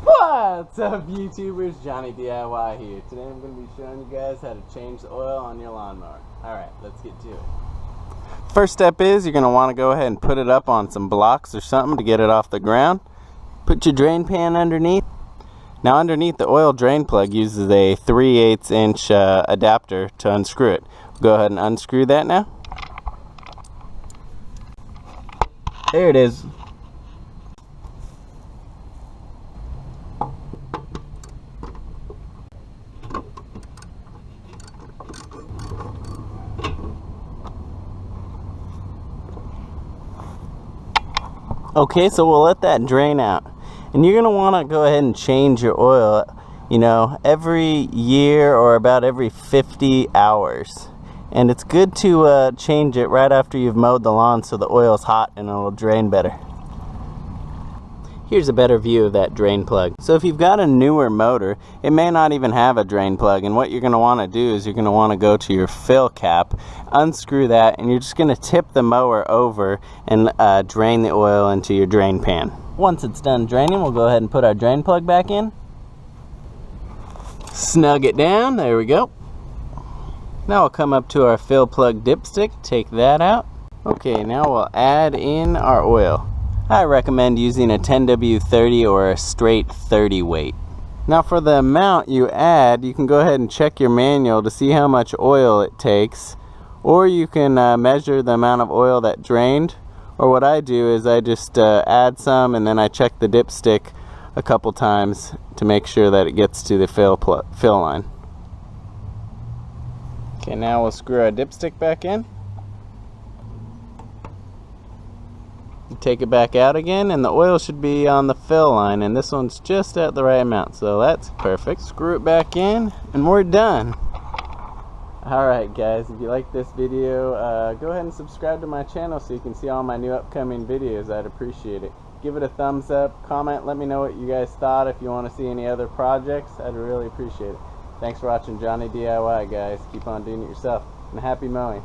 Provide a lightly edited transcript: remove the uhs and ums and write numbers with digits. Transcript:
What's up, YouTubers? Johnny DIY here. Today I'm going to be showing you guys how to change the oil on your lawnmower. Alright, let's get to it. First step is you're going to want to go ahead and put it up on some blocks or something to get it off the ground. Put your drain pan underneath. Now underneath the oil drain plug uses a 3/8 inch adapter to unscrew it. Go ahead and unscrew that now. There it is. Okay, so we'll let that drain out. And you're going to want to go ahead and change your oil, every year or about every 50 hours. And it's good to change it right after you've mowed the lawn so the oil's hot and it'll drain better. Here's a better view of that drain plug. So if you've got a newer motor, it may not even have a drain plug, and what you're going to want to do is you're going to want to go to your fill cap, unscrew that, and you're just going to tip the mower over and drain the oil into your drain pan. Once it's done draining, we'll go ahead and put our drain plug back in. Snug it down, there we go. Now we'll come up to our fill plug dipstick, take that out. Okay, now we'll add in our oil. I recommend using a 10W30 or a straight 30 weight. Now for the amount you add, you can go ahead and check your manual to see how much oil it takes, or you can measure the amount of oil that drained, or what I do is I just add some and then I check the dipstick a couple times to make sure that it gets to the fill line. Okay, now we'll screw our dipstick back in. Take it back out again, and the oil should be on the fill line, and this one's just at the right amount, so that's perfect. Screw it back in and we're done. Alright guys, if you like this video, go ahead and subscribe to my channel so you can see all my new upcoming videos. I'd appreciate it. Give it a thumbs up, comment, let me know what you guys thought. If you want to see any other projects, I'd really appreciate it. Thanks for watching Johnny DIY, guys. Keep on doing it yourself, and happy mowing.